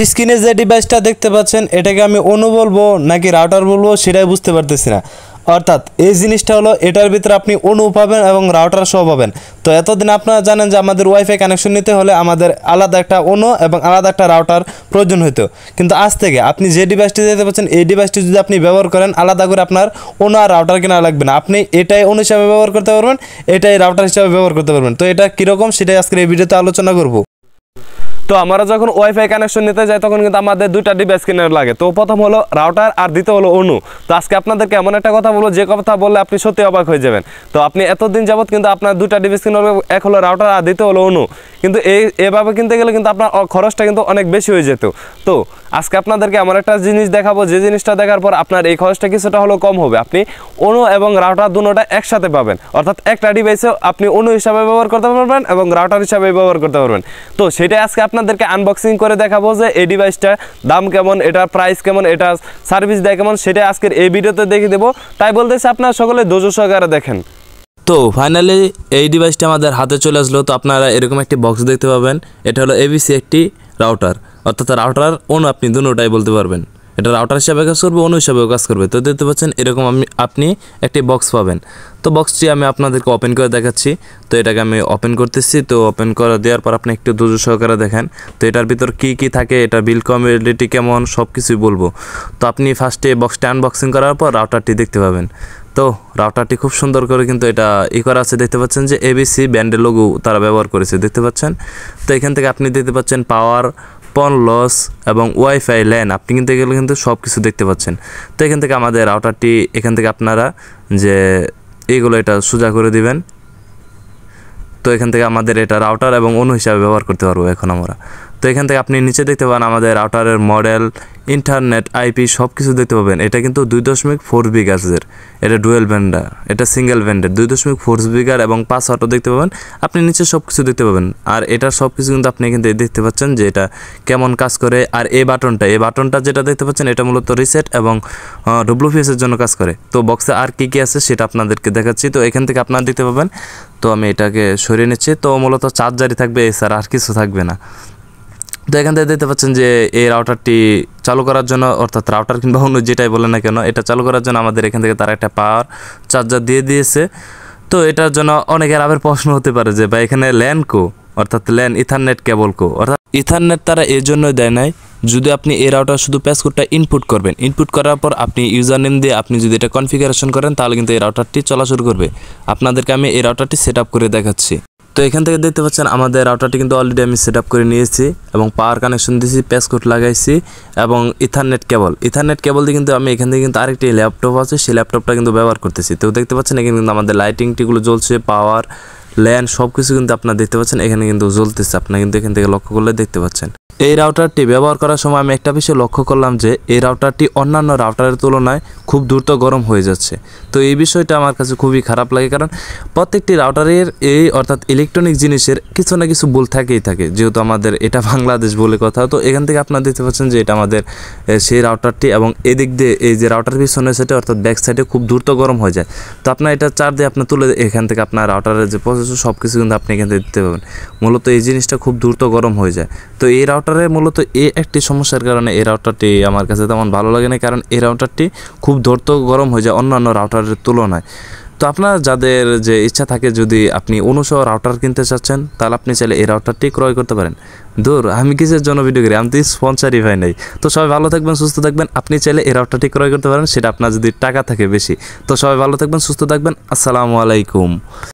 স্ক্রিনে যে ডিভাইসটা দেখতে পাচ্ছেন এটাকে আমি অনু বলবো নাকি রাউটার বলবো সেটাই বুঝতে পারতেছি না। অর্থাৎ এই জিনিসটা হলো এটার ভিতরে আপনি অনু পাবেন এবং রাউটার সহ পাবেন। তো এতদিন আপনারা জানেন যে আমাদের ওয়াইফাই কানেকশন নিতে হলে আমাদের আলাদা একটা অনু এবং আলাদা একটা রাউটার প্রয়োজন হতো, কিন্তু আজ থেকে আপনি যে ডিভাইসটি দেখতে পাচ্ছেন এই ডিভাইসটি যদি আপনি ব্যবহার করেন আলাদা করে আপনার অনু আর রাউটার কেনা লাগবে না। আপনি এটাই অনু হিসাবে ব্যবহার করতে পারবেন, এটাই রাউটার হিসাবে ব্যবহার করতে পারবেন। তো এটা কীরকম সেটাই আজকের এই ভিডিওতে আলোচনা করব। তো আমরা যখন ওয়াইফাই কানেকশন নিতে যাই তখন কিন্তু আমাদের দুইটা ডিভাইস কিনে লাগে। তো প্রথম হলো রাউটার আর দ্বিতীয় হলো অনু। তো আজকে আপনাদেরকে এমন একটা কথা বলবো যে কথা বললে আপনি সত্যি অবাক হয়ে যাবেন। তো আপনি এতদিন যাবত কিন্তু আপনার দুইটা ডিভাইস কিনে, এক হলো রাউটার আর দ্বিতীয় হলো অনু, কিন্তু এভাবে কিনতে গেলে কিন্তু আপনার খরচটা কিন্তু অনেক বেশি হয়ে যেত। তো আজকে আপনাদেরকে এমন একটা জিনিস দেখাবো যে জিনিসটা দেখার পর আপনার এই খরচটা কিছুটা হলেও কম হবে। আপনি অনু এবং রাউটার দুটোটা একসাথে পাবেন, অর্থাৎ একটা ডিভাইসেও আপনি অনু হিসাবে ব্যবহার করতে পারবেন এবং রাউটার হিসাবে ব্যবহার করতে পারবেন। তো সেটাই আজকে আপনাদেরকে আনবক্সিং করে দেখাবো যে এই ডিভাইসটার দাম কেমন, এটার প্রাইস কেমন, এটা সার্ভিস দেয় কেমন, সেটা আজকের এই ভিডিওতে দেখিয়ে দেবো। তাই বলতেছি আপনারা সকলে ধৈর্য সহকারে দেখেন। তো ফাইনালি এই ডিভাইসটা আমাদের হাতে চলে আসলো। তো আপনারা এরকম একটি বক্স দেখতে পাবেন। এটা হলো এবিসি একটি রাউটার, অর্থাৎ রাউটার অনু আপনি দুটোটাই বলতে পারবেন। এটা রাউটার হিসাবে কাজ করবে, অনু হিসাবেও কাজ করবে। তো দেখতে পাচ্ছেন এরকম আপনি একটি বক্স পাবেন। তো বক্সটি আমি আপনাদেরকে ওপেন করে দেখাচ্ছি। তো এটাকে আমি ওপেন করতেছি। তো ওপেন করে দেওয়ার পর আপনি একটু ধৈর্য সহকারে দেখেন। তো এটার ভিতর কী থাকে, এটা বিল কোয়ালিটি কেমন, সব কিছুই বলবো। তো আপনি ফার্স্টে বক্সটা আনবক্সিং করার পর রাউটারটি দেখতে পাবেন। তো রাউটারটি খুব সুন্দর করে কিন্তু এটা করা আছে, দেখতে পাচ্ছেন যে এবিসি ব্র্যান্ডের লোগো তারা ব্যবহার করেছে, দেখতে পাচ্ছেন। তো এখান থেকে আপনি দেখতে পাচ্ছেন পাওয়ার, পন লস এবং ওয়াইফাই ল্যান, আপনি কিন্তু এগুলো কিন্তু সব কিছু দেখতে পাচ্ছেন। তো এখান থেকে আমাদের রাউটারটি, এখান থেকে আপনারা যে এইগুলো এটা সোজা করে দিবেন। তো এখান থেকে আমাদের এটা রাউটার এবং অনু হিসাবে ব্যবহার করতে পারবো এখন আমরা। তো এখান থেকে আপনি নিচে দেখতে পাবেন আমাদের রাউটারের মডেল, ইন্টারনেট, আইপি সব কিছু দেখতে পাবেন। এটা কিন্তু 2.4 গিগাহার্টজের, এটা ডুয়েল ব্যান্ডার, এটা সিঙ্গেল ব্যান্ডের 2.4 গিগার এবং পাসওয়ার্ডও দেখতে পাবেন। আপনি নিচে সব কিছু দেখতে পাবেন। আর এটা সব কিছু কিন্তু আপনি কিন্তু দেখতে পাচ্ছেন যে এটা কেমন কাজ করে। আর এই বাটনটা যেটা দেখতে পাচ্ছেন এটা মূলত রিসেট এবং ডব্লিউপিএসের জন্য কাজ করে। তো বক্সে আর কী আছে সেটা আপনাদেরকে দেখাচ্ছি। তো এখান থেকে আপনারা দেখতে পাবেন। তো আমি এটাকে সরিয়ে নিচ্ছি। তো মূলত চার্জারই থাকবে, এছাড়া আর কিছু থাকবে না। তো এখান থেকে দেখতে পাচ্ছেন যে এই রাউটারটি চালু করার জন্য, অর্থাৎ রাউটার কিংবা অন্য যেটাই বলেন না কেন, এটা চালু করার জন্য আমাদের এখান থেকে তারা একটা পাওয়ার চার্জার দিয়ে দিয়েছে। তো এটার জন্য অনেকের আবার প্রশ্ন হতে পারে যে ভাই এখানে ল্যান অর্থাৎ ল্যান ইথারনেট কেবল অর্থাৎ ইথারনেট তারা এই জন্যই দেয় নাই, যদি আপনি এই রাউটার শুধু প্যাসকোডটা ইনপুট করবেন, ইনপুট করার পর আপনি ইউজার নেম দিয়ে আপনি যদি এটা কনফিগারেশন করেন তাহলে কিন্তু এই রাউটারটি চলা শুরু করবে। আপনাদেরকে আমি এই রাউটারটি সেট আপ করে দেখাচ্ছি। তো এখান থেকে দেখতে পাচ্ছেন আমাদের রাউটারটি কিন্তু অলরেডি আমি সেট আপ করে নিয়েছি এবং পাওয়ার কানেকশন দিয়েছি, প্যাসকোড লাগাইছি এবং ইথারনেট কেবল দিয়ে কিন্তু আমি এখান থেকে কিন্তু আরেকটি ল্যাপটপ আছে, সেই ল্যাপটপটা কিন্তু ব্যবহার করতেছি। তো দেখতে পাচ্ছেন এখানে কিন্তু আমাদের লাইটিংটিগুলো জ্বলছে, পাওয়ার, ল্যান সব কিছু কিন্তু আপনারা দেখতে পাচ্ছেন এখানে কিন্তু জ্বলতেছে। আপনারা কিন্তু এখান থেকে লক্ষ্য করলে দেখতে পাচ্ছেন। এই রাউটারটি ব্যবহার করার সময় আমি একটা বিষয় লক্ষ্য করলাম যে এই রাউটারটি অন্যান্য রাউটারের তুলনায় খুব দ্রুত গরম হয়ে যাচ্ছে। তো এই বিষয়টা আমার কাছে খুবই খারাপ লাগে, কারণ প্রত্যেকটি রাউটারের অর্থাৎ ইলেকট্রনিক জিনিসের কিছু না কিছু ভুল থাকেই থাকে, যেহেতু আমাদের এটা বাংলাদেশ বলে কথা। তো এখান থেকে আপনারা দেখতে পাচ্ছেন যে এটা আমাদের সেই রাউটারটি এবং এদিক দিয়ে এই যে রাউটার পিছনে সেটা অর্থাৎ ব্যাক সাইডে খুব দ্রুত গরম হয়ে যায়। তো আপনার এটা চার দিয়ে আপনার তুলে এখান থেকে আপনার রাউটারের যে প্রসেসর সব কিছু কিন্তু আপনি এখান থেকে দিতে পারবেন। মূলত এই জিনিসটা খুব দ্রুত গরম হয়ে যায়। তো এই রাউটারে মূলত এই একটি সমস্যার কারণে এই রাউটারটি আমার কাছে তেমন ভালো লাগে না, কারণ এই রাউটারটি খুব দ্রুত গরম হয়ে যায় অন্যান্য রাউটারের তুলনায়। তো আপনার যাদের যে ইচ্ছা থাকে, যদি আপনি অনুসহ রাউটার কিনতে চাচ্ছেন তাহলে আপনি চাইলে এই রাউটারটি ক্রয় করতে পারেন। আমি কিসের জন্য ভিডিও করি, আমি তো স্পন্সরই পাই নাই। তো সবাই ভালো থাকবেন, সুস্থ থাকবেন। আপনি চাইলে এই রাউটারটি ক্রয় করতে পারেন, সেটা আপনার যদি টাকা থাকে বেশি। তো সবাই ভালো থাকবেন, সুস্থ থাকবেন। আসসালামু আলাইকুম।